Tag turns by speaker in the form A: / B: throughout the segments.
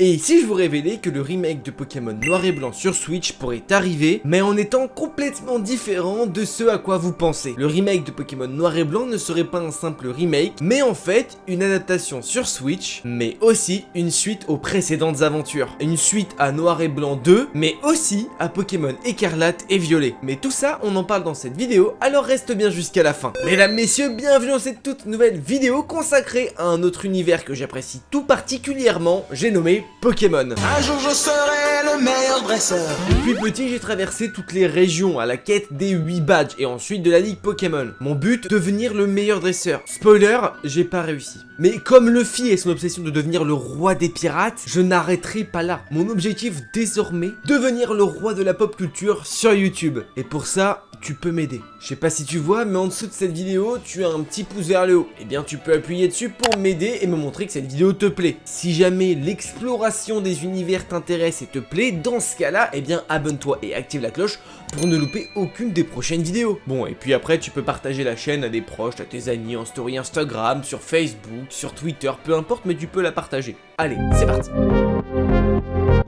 A: Et si je vous révélais que le remake de Pokémon Noir et Blanc sur Switch pourrait arriver, mais en étant complètement différent de ce à quoi vous pensez. Le remake de Pokémon Noir et Blanc ne serait pas un simple remake, mais en fait une adaptation sur Switch, mais aussi une suite aux précédentes aventures. Une suite à Noir et Blanc 2, mais aussi à Pokémon Écarlate et Violet. Mais tout ça, on en parle dans cette vidéo, alors reste bien jusqu'à la fin. Mesdames, messieurs, bienvenue dans cette toute nouvelle vidéo consacrée à un autre univers que j'apprécie tout particulièrement, j'ai nommé Pokémon.
B: Un jour je serai le meilleur dresseur.
A: Depuis petit, j'ai traversé toutes les régions à la quête des 8 badges et ensuite de la ligue Pokémon. Mon but, devenir le meilleur dresseur. Spoiler, j'ai pas réussi. Mais comme Luffy et son obsession de devenir le roi des pirates, je n'arrêterai pas là. Mon objectif désormais, devenir le roi de la pop culture sur YouTube. Et pour ça, tu peux m'aider. Je sais pas si tu vois, mais en dessous de cette vidéo, tu as un petit pouce vers le haut. Eh bien, tu peux appuyer dessus pour m'aider et me montrer que cette vidéo te plaît. Si jamais l'exploration des univers t'intéresse et te plaît, dans ce cas-là, eh bien, abonne-toi et active la cloche pour ne louper aucune des prochaines vidéos. Bon, et puis après, tu peux partager la chaîne à des proches, à tes amis, en story Instagram, sur Facebook, sur Twitter, peu importe, mais tu peux la partager. Allez, c'est parti.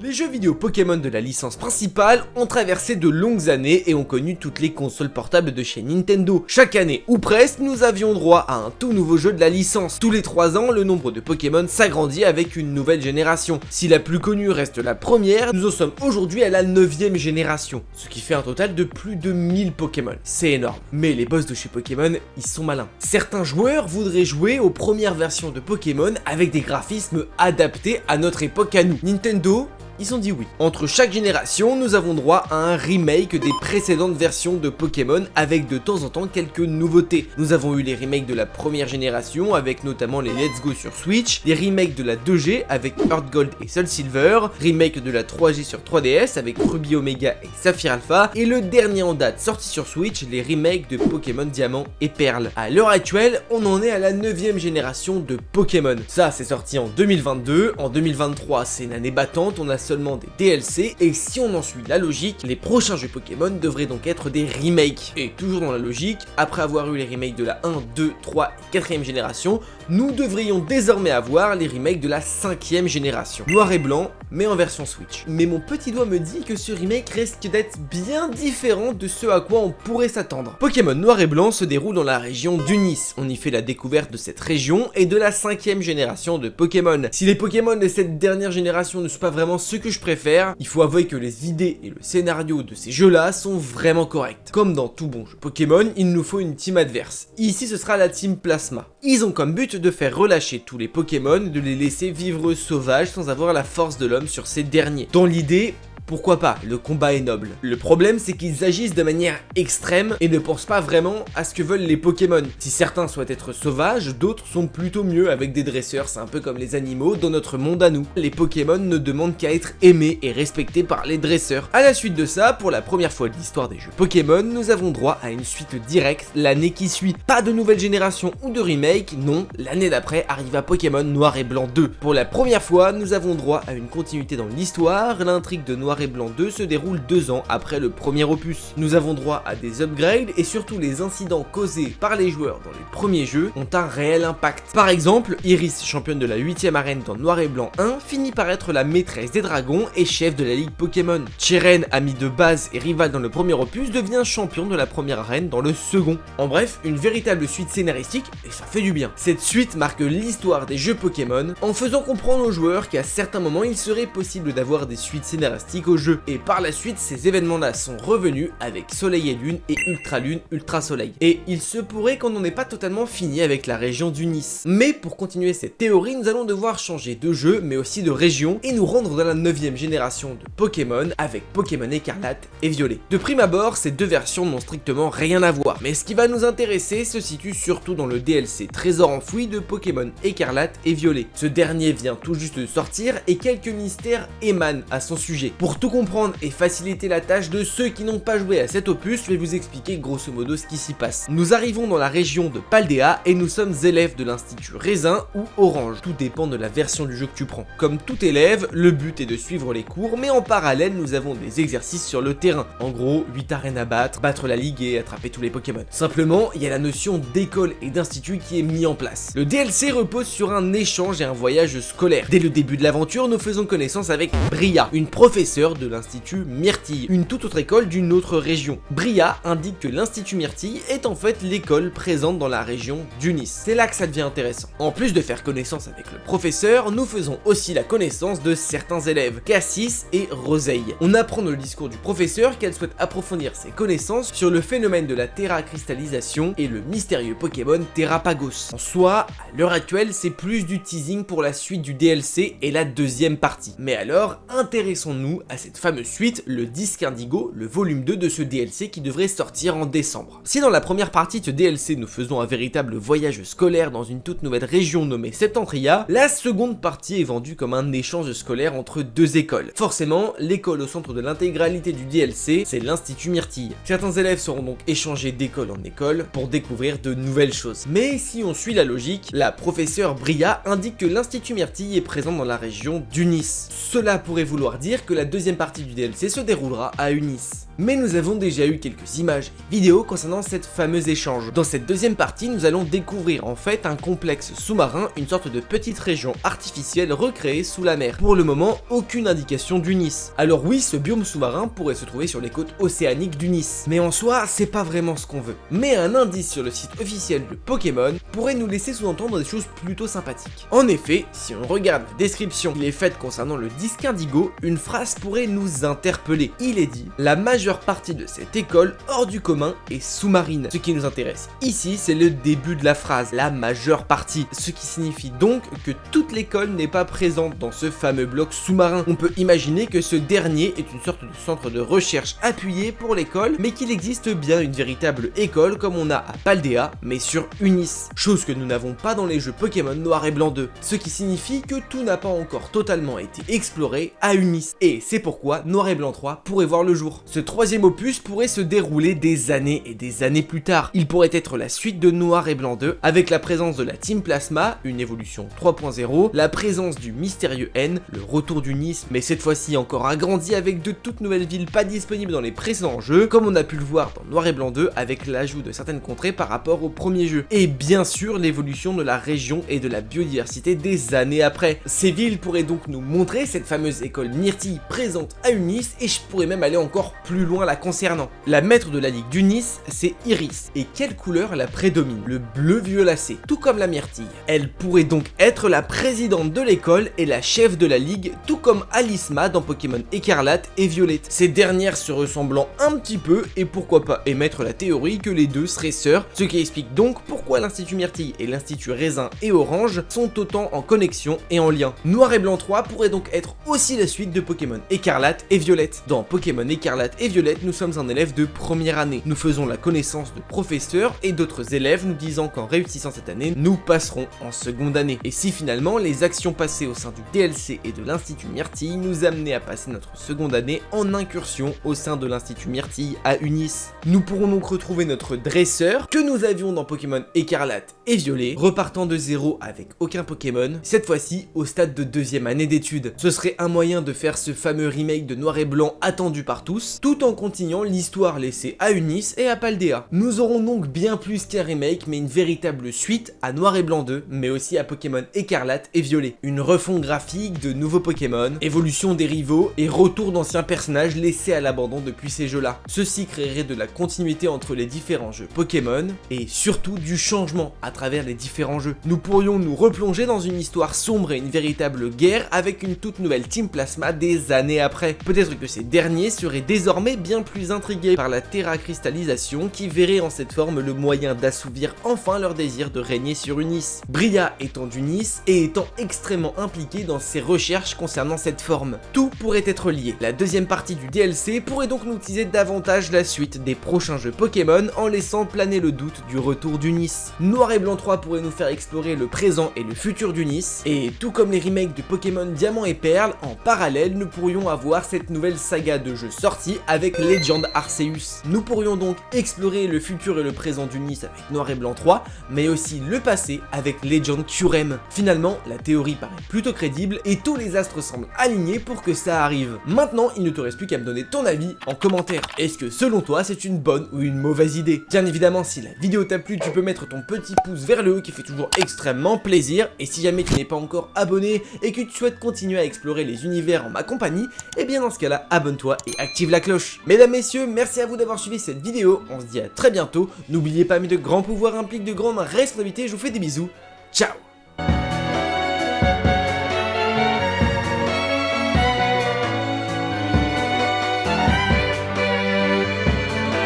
A: Les jeux vidéo Pokémon de la licence principale ont traversé de longues années et ont connu toutes les consoles portables de chez Nintendo. Chaque année, ou presque, nous avions droit à un tout nouveau jeu de la licence. Tous les 3 ans, le nombre de Pokémon s'agrandit avec une nouvelle génération. Si la plus connue reste la première, nous en sommes aujourd'hui à la 9e génération, ce qui fait un total de plus de 1000 Pokémon. C'est énorme. Mais les boss de chez Pokémon, ils sont malins. Certains joueurs voudraient jouer aux premières versions de Pokémon avec des graphismes adaptés à notre époque à nous. Nintendo, ils ont dit oui. Entre chaque génération, nous avons droit à un remake des précédentes versions de Pokémon avec de temps en temps quelques nouveautés. Nous avons eu les remakes de la première génération avec notamment les Let's Go sur Switch, les remakes de la 2G avec Heart Gold et Soul Silver, remake de la 3G sur 3DS avec Ruby Omega et Saphir Alpha, et le dernier en date sorti sur Switch, les remakes de Pokémon Diamant et Perle. À l'heure actuelle, on en est à la 9e génération de Pokémon. Ça, c'est sorti en 2022, en 2023, c'est une année battante, on a seulement des DLC, et si on en suit la logique, les prochains jeux Pokémon devraient donc être des remakes. Et toujours dans la logique, après avoir eu les remakes de la 1, 2, 3 et 4ème génération, nous devrions désormais avoir les remakes de la 5ème génération. Noir et blanc, mais en version Switch. Mais mon petit doigt me dit que ce remake risque d'être bien différent de ce à quoi on pourrait s'attendre. Pokémon Noir et Blanc se déroule dans la région d'Unis. On y fait la découverte de cette région et de la 5ème génération de Pokémon. Si les Pokémon de cette dernière génération ne sont pas vraiment ceux que je préfère, il faut avouer que les idées et le scénario de ces jeux-là sont vraiment corrects. Comme dans tout bon jeu Pokémon, il nous faut une team adverse. Ici, ce sera la team Plasma. Ils ont comme but de faire relâcher tous les Pokémon et de les laisser vivre sauvages sans avoir la force de l'homme sur ces derniers. Dans l'idée, pourquoi pas, le combat est noble. Le problème, c'est qu'ils agissent de manière extrême et ne pensent pas vraiment à ce que veulent les Pokémon. Si certains souhaitent être sauvages, d'autres sont plutôt mieux avec des dresseurs, c'est un peu comme les animaux dans notre monde à nous. Les Pokémon ne demandent qu'à être aimés et respectés par les dresseurs. À la suite de ça, pour la première fois de l'histoire des jeux Pokémon, nous avons droit à une suite directe l'année qui suit. Pas de nouvelle génération ou de remake, non, l'année d'après arriva Pokémon Noir et Blanc 2. Pour la première fois, nous avons droit à une continuité dans l'histoire, l'intrigue de Noir et Blanc 2 se déroule 2 ans après le premier opus. Nous avons droit à des upgrades et surtout les incidents causés par les joueurs dans les premiers jeux ont un réel impact. Par exemple, Iris, championne de la 8ème arène dans Noir et Blanc 1, finit par être la maîtresse des dragons et chef de la ligue Pokémon. Cheren, ami de base et rival dans le premier opus, devient champion de la première arène dans le second. En bref, une véritable suite scénaristique et ça fait du bien. Cette suite marque l'histoire des jeux Pokémon en faisant comprendre aux joueurs qu'à certains moments il serait possible d'avoir des suites scénaristiques au jeu. Et par la suite, ces événements-là sont revenus avec Soleil et Lune et Ultra Lune, Ultra Soleil. Et il se pourrait qu'on n'en ait pas totalement fini avec la région d'Unis. Mais pour continuer cette théorie, nous allons devoir changer de jeu, mais aussi de région, et nous rendre dans la 9ème génération de Pokémon avec Pokémon Écarlate et Violet. De prime abord, ces deux versions n'ont strictement rien à voir, mais ce qui va nous intéresser se situe surtout dans le DLC Trésor enfoui de Pokémon Écarlate et Violet. Ce dernier vient tout juste de sortir et quelques mystères émanent à son sujet. Pour Pour tout comprendre et faciliter la tâche de ceux qui n'ont pas joué à cet opus, je vais vous expliquer grosso modo ce qui s'y passe. Nous arrivons dans la région de Paldea et nous sommes élèves de l'institut Raisin ou Orange, tout dépend de la version du jeu que tu prends. Comme tout élève, le but est de suivre les cours, mais en parallèle nous avons des exercices sur le terrain. En gros, 8 arènes à battre la ligue et attraper tous les Pokémon. Simplement, il y a la notion d'école et d'institut qui est mis en place. Le DLC repose sur un échange et un voyage scolaire. Dès le début de l'aventure, nous faisons connaissance avec Bria, une professeure de l'institut Myrtille, une toute autre école d'une autre région. Bria indique que l'institut Myrtille est en fait l'école présente dans la région d'Unis. C'est là que ça devient intéressant. En plus de faire connaissance avec le professeur, nous faisons aussi la connaissance de certains élèves, Cassis et Roseille. On apprend dans le discours du professeur qu'elle souhaite approfondir ses connaissances sur le phénomène de la terracristallisation et le mystérieux Pokémon Terrapagos. En soi, à l'heure actuelle, c'est plus du teasing pour la suite du DLC et la deuxième partie. Mais alors, intéressons-nous à cette fameuse suite, le disque indigo, le volume 2 de ce DLC qui devrait sortir en décembre. Si dans la première partie de ce DLC nous faisons un véritable voyage scolaire dans une toute nouvelle région nommée Septentria, la seconde partie est vendue comme un échange scolaire entre deux écoles. Forcément, l'école au centre de l'intégralité du DLC, c'est l'Institut Myrtille. Certains élèves seront donc échangés d'école en école pour découvrir de nouvelles choses. Mais si on suit la logique, la professeure Bria indique que l'Institut Myrtille est présent dans la région d'Unis. Cela pourrait vouloir dire que la deuxième partie du DLC se déroulera à Unis. Mais nous avons déjà eu quelques images et vidéos concernant cette fameuse échange. Dans cette deuxième partie, nous allons découvrir en fait un complexe sous-marin, une sorte de petite région artificielle recréée sous la mer. Pour le moment, aucune indication d'Unis. Alors oui, ce biome sous-marin pourrait se trouver sur les côtes océaniques d'Unis. Mais en soi, c'est pas vraiment ce qu'on veut. Mais un indice sur le site officiel de Pokémon pourrait nous laisser sous-entendre des choses plutôt sympathiques. En effet, si on regarde la description qui est faite concernant le disque indigo, une phrase pourrait nous interpeller. Il est dit: la majeure partie de cette école hors du commun est sous-marine. Ce qui nous intéresse ici, c'est le début de la phrase, la majeure partie, ce qui signifie donc que toute l'école n'est pas présente dans ce fameux bloc sous-marin. On peut imaginer que ce dernier est une sorte de centre de recherche appuyé pour l'école, mais qu'il existe bien une véritable école comme on a à Paldea, mais sur Unis, chose que nous n'avons pas dans les jeux Pokémon Noir et Blanc 2, ce qui signifie que tout n'a pas encore totalement été exploré à Unis, et c'est pourquoi Noir et Blanc 3 pourrait voir le jour. Ce troisième opus pourrait se dérouler des années et des années plus tard. Il pourrait être la suite de Noir et Blanc 2, avec la présence de la Team Plasma, une évolution 3.0, la présence du mystérieux N, le retour d'Unis, mais cette fois-ci encore agrandi avec de toutes nouvelles villes pas disponibles dans les précédents jeux, comme on a pu le voir dans Noir et Blanc 2 avec l'ajout de certaines contrées par rapport au premier jeu. Et bien sûr l'évolution de la région et de la biodiversité des années après. Ces villes pourraient donc nous montrer cette fameuse école Myrtille présente à Unis, et je pourrais même aller encore plus loin la concernant. La maître de la ligue d'Unis, c'est Iris. Et quelle couleur la prédomine? Le bleu violacé, tout comme la Myrtille. Elle pourrait donc être la présidente de l'école et la chef de la ligue, tout comme Alisma dans Pokémon Écarlate et Violette. Ces dernières se ressemblant un petit peu, et pourquoi pas émettre la théorie que les deux seraient sœurs, ce qui explique donc pourquoi l'Institut Myrtille et l'Institut Raisin et Orange sont autant en connexion et en lien. Noir et Blanc 3 pourrait donc être aussi la suite de Pokémon Écarlate et Violette. Dans Pokémon Écarlate et Violette, nous sommes un élève de première année. Nous faisons la connaissance de professeurs et d'autres élèves nous disant qu'en réussissant cette année, nous passerons en seconde année. Et si finalement les actions passées au sein du DLC et de l'Institut Myrtille nous amenaient à passer notre seconde année en incursion au sein de l'Institut Myrtille à Unis. Nous pourrons donc retrouver notre dresseur que nous avions dans Pokémon Écarlate et Violet, repartant de zéro avec aucun Pokémon, cette fois-ci au stade de deuxième année d'études. Ce serait un moyen de faire ce fameux remake de Noir et Blanc attendu par tous, tout en continuant l'histoire laissée à Unis et à Paldea. Nous aurons donc bien plus qu'un remake, mais une véritable suite à Noir et Blanc 2, mais aussi à Pokémon Écarlate et Violet. Une refonte graphique de nouveaux Pokémon, évolution des rivaux et retour d'anciens personnages laissés à l'abandon depuis ces jeux-là. Ceci créerait de la continuité entre les différents jeux Pokémon et surtout du changement à travers les différents jeux. Nous pourrions nous replonger dans une histoire sombre et une véritable guerre avec une toute nouvelle Team Plasma des années après. Peut-être que ces derniers seraient désormais désormais bien plus intrigués par la terra cristallisation qui verrait en cette forme le moyen d'assouvir enfin leur désir de régner sur Unis. Bria étant d'Unis et étant extrêmement impliqué dans ses recherches concernant cette forme. Tout pourrait être lié. La deuxième partie du DLC pourrait donc nous teaser davantage la suite des prochains jeux Pokémon en laissant planer le doute du retour d'Unis. Noir et Blanc 3 pourrait nous faire explorer le présent et le futur d'Unis, et tout comme les remakes de Pokémon Diamant et Perle, en parallèle nous pourrions avoir cette nouvelle saga de jeux sortis avec Legend Arceus. Nous pourrions donc explorer le futur et le présent d'Unis avec Noir et Blanc 3, mais aussi le passé avec Legend Kyurem. Finalement, la théorie paraît plutôt crédible et tous les astres semblent alignés pour que ça arrive. Maintenant, il ne te reste plus qu'à me donner ton avis en commentaire. Est-ce que selon toi c'est une bonne ou une mauvaise idée? Bien évidemment, si la vidéo t'a plu, tu peux mettre ton petit pouce vers le haut qui fait toujours extrêmement plaisir, et si jamais tu n'es pas encore abonné et que tu souhaites continuer à explorer les univers en ma compagnie, et bien dans ce cas là abonne-toi et active la cloche. Mesdames, messieurs, merci à vous d'avoir suivi cette vidéo, on se dit à très bientôt, n'oubliez pas mais de grands pouvoirs impliquent de grandes responsabilités, je vous fais des bisous, ciao.